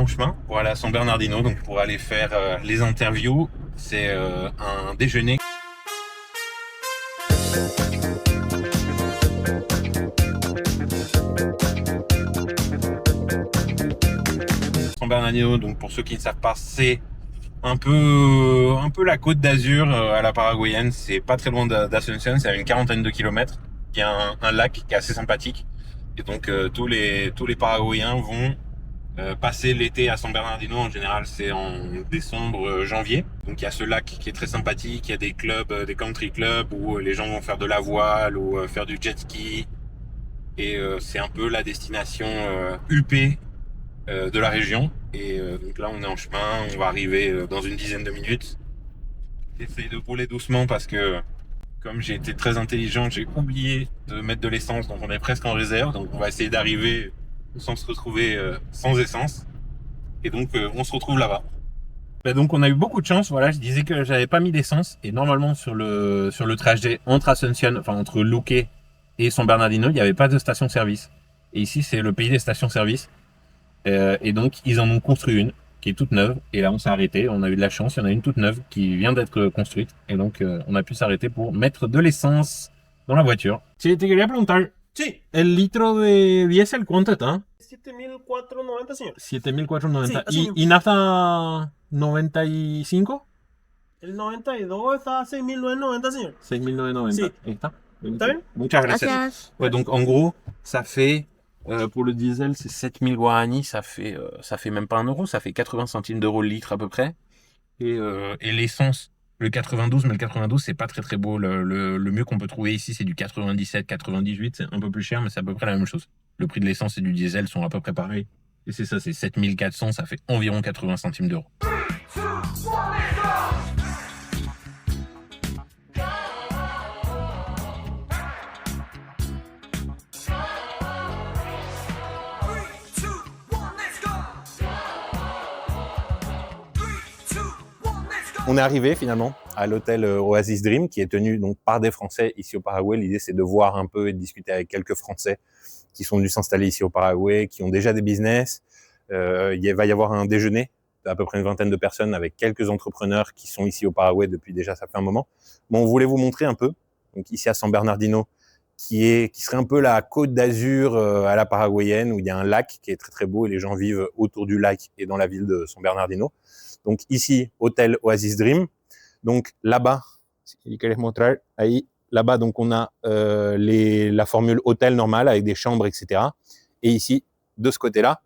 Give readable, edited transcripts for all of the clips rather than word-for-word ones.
en chemin pour aller à San Bernardino, donc pour aller faire les interviews. C'est un déjeuner. San Bernardino, donc pour ceux qui ne savent pas, c'est un peu la côte d'Azur à la paraguayenne. C'est pas très loin d'Asunción, c'est à une quarantaine de kilomètres. Il y a un lac qui est assez sympathique. Et donc tous les Paraguayens vont passer l'été à San Bernardino. En général, c'est en décembre, janvier. Donc il y a ce lac qui est très sympathique. Il y a des clubs, des country clubs où les gens vont faire de la voile ou faire du jet ski. Et c'est un peu la destination huppée de la région. Et donc là, on est en chemin. On va arriver dans une dizaine de minutes. J'essaie de rouler doucement parce que comme j'ai été très intelligent, j'ai oublié de mettre de l'essence, donc on est presque en réserve. Donc on va essayer d'arriver sans se retrouver sans essence. Et donc on se retrouve là-bas. Donc on a eu beaucoup de chance. Voilà, je disais que j'avais pas mis d'essence et normalement sur le trajet entre Asunción, enfin entre Luque et San Bernardino, il n'y avait pas de station-service. Et ici c'est le pays des stations-service. Et donc ils en ont construit une qui est toute neuve. Et là on s'est arrêté. On a eu de la chance. Il y en a une toute neuve qui vient d'être construite. Et donc on a pu s'arrêter pour mettre de l'essence dans la voiture. Sí, te quería preguntar. Sí, El litro de diésel, ¿cuánto está? 7.490, señor. 7.490. Sí, así ¿Y nafta 95? El 92 está a 6.990, señor. 6.990. Sí. Ahí está. ¿Está bien? Muchas gracias. Gracias. Ouais, donc en gros, ça fait pour le diesel, c'est 7.000 guaranis, ça fait même pas 1 euro, ça fait 80 centimes d'euros le litre à peu près. Et l'essence, le 92, mais le 92 c'est pas très très beau. Le mieux qu'on peut trouver ici, c'est du 97, 98, c'est un peu plus cher, mais c'est à peu près la même chose. Le prix de l'essence et du diesel sont à peu près pareils. Et c'est ça, c'est 7.400, ça fait environ 80 centimes d'euros. On est arrivé finalement à l'hôtel Oasis Dream qui est tenu donc par des Français ici au Paraguay. L'idée c'est de voir un peu et de discuter avec quelques Français qui sont venus s'installer ici au Paraguay, qui ont déjà des business. Il va y avoir un déjeuner d'à peu près une vingtaine de personnes avec quelques entrepreneurs qui sont ici au Paraguay depuis déjà ça fait un moment. Bon, on voulait vous montrer un peu. Donc ici à San Bernardino, qui serait un peu la côte d'Azur à la paraguayenne où il y a un lac qui est très très beau et les gens vivent autour du lac et dans la ville de San Bernardino. Donc ici, hôtel Oasis Dream. Donc là-bas, si quieres mostrar, ahí, là-bas, donc on a la formule hôtel normale avec des chambres, etc. Et ici, de ce côté-là,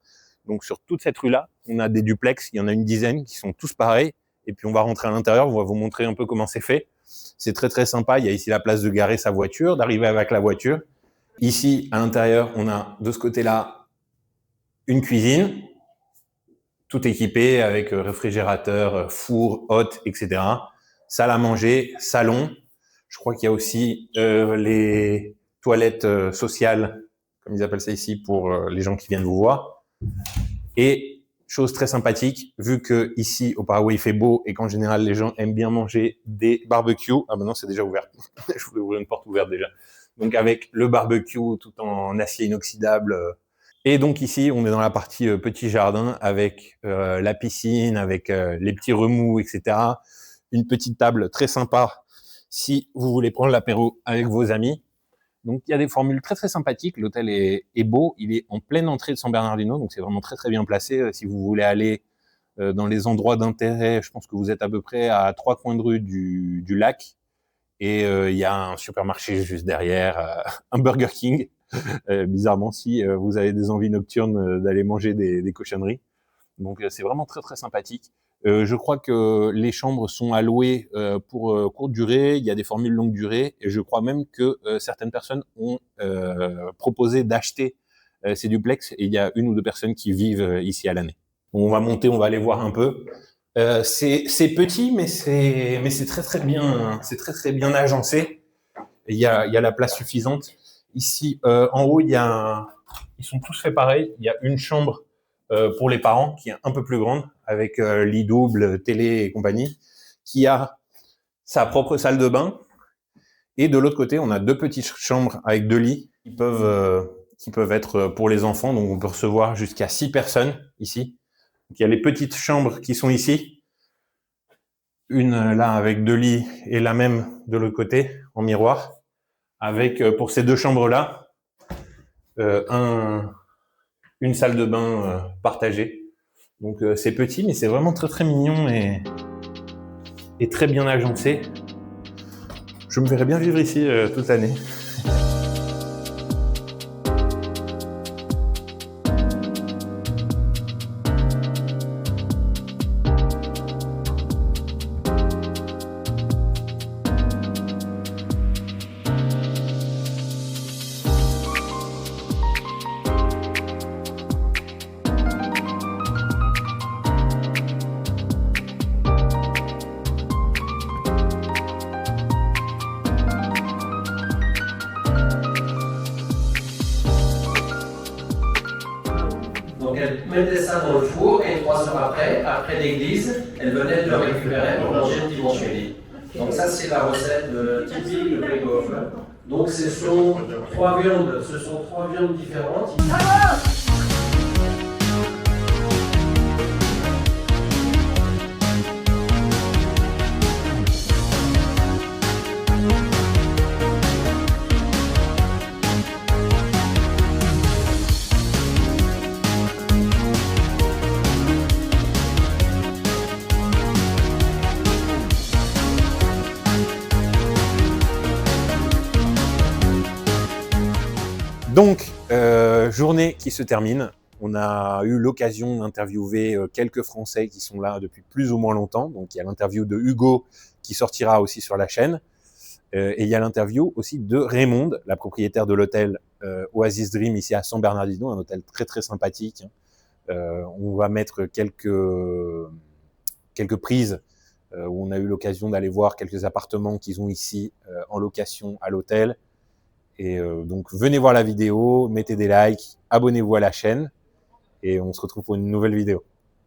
donc sur toute cette rue-là, on a des duplex, il y en a une dizaine qui sont tous pareils. Et puis on va rentrer à l'intérieur, on va vous montrer un peu comment c'est fait. C'est très très sympa, il y a ici la place de garer sa voiture, d'arriver avec la voiture. Ici, à l'intérieur, on a de ce côté-là une cuisine, tout équipé avec réfrigérateur, four, hotte, etc. Salle à manger, salon. Je crois qu'il y a aussi les toilettes sociales, comme ils appellent ça ici, pour les gens qui viennent vous voir. Et chose très sympathique, vu que ici au Paraguay il fait beau et qu'en général les gens aiment bien manger des barbecues. Ah ben non, c'est déjà ouvert. Je voulais ouvrir une porte ouverte déjà. Donc avec le barbecue tout en acier inoxydable. Et donc ici, on est dans la partie petit jardin avec la piscine, avec les petits remous, etc. Une petite table très sympa si vous voulez prendre l'apéro avec vos amis. Donc il y a des formules très très sympathiques. L'hôtel est beau, il est en pleine entrée de San Bernardino, donc c'est vraiment très très bien placé. Si vous voulez aller dans les endroits d'intérêt, je pense que vous êtes à peu près à 3 coins de rue du lac. Et il y a un supermarché juste derrière, un Burger King. Bizarrement, si vous avez des envies nocturnes d'aller manger des cochonneries. Donc c'est vraiment très très sympathique. Je crois que les chambres sont allouées pour courte durée, il y a des formules longue durée, et je crois même que certaines personnes ont proposé d'acheter ces duplex, et il y a 1 ou 2 personnes qui vivent ici à l'année. On va monter, on va aller voir un peu. C'est petit, mais c'est très très bien agencé. Il y a la place suffisante. Ici, en haut, ils sont tous faits pareil. Il y a une chambre pour les parents qui est un peu plus grande, avec lit double, télé et compagnie, qui a sa propre salle de bain. Et de l'autre côté, on a 2 petites chambres avec 2 lits qui peuvent être pour les enfants. Donc, on peut recevoir jusqu'à 6 personnes ici. Donc, il y a les petites chambres qui sont ici. Une là avec 2 lits et la même de l'autre côté en miroir. Avec, pour ces 2 chambres-là, une salle de bain partagée. Donc c'est petit, mais c'est vraiment très très mignon et très bien agencé. Je me verrais bien vivre ici toute l'année. Donc elle mettait ça dans le four et 3 heures après l'église, elle venait de le récupérer pour manger le dimanche midi. Donc ça c'est la recette typique de Plegov. Donc ce sont 3 viandes différentes. Donc, journée qui se termine. On a eu l'occasion d'interviewer quelques Français qui sont là depuis plus ou moins longtemps. Donc, il y a l'interview de Hugo qui sortira aussi sur la chaîne. Et il y a l'interview aussi de Raymond, la propriétaire de l'hôtel Oasis Dream ici à San Bernardino, un hôtel très très sympathique. On va mettre quelques prises où on a eu l'occasion d'aller voir quelques appartements qu'ils ont ici en location à l'hôtel. Et donc, venez voir la vidéo, mettez des likes, abonnez-vous à la chaîne et on se retrouve pour une nouvelle vidéo.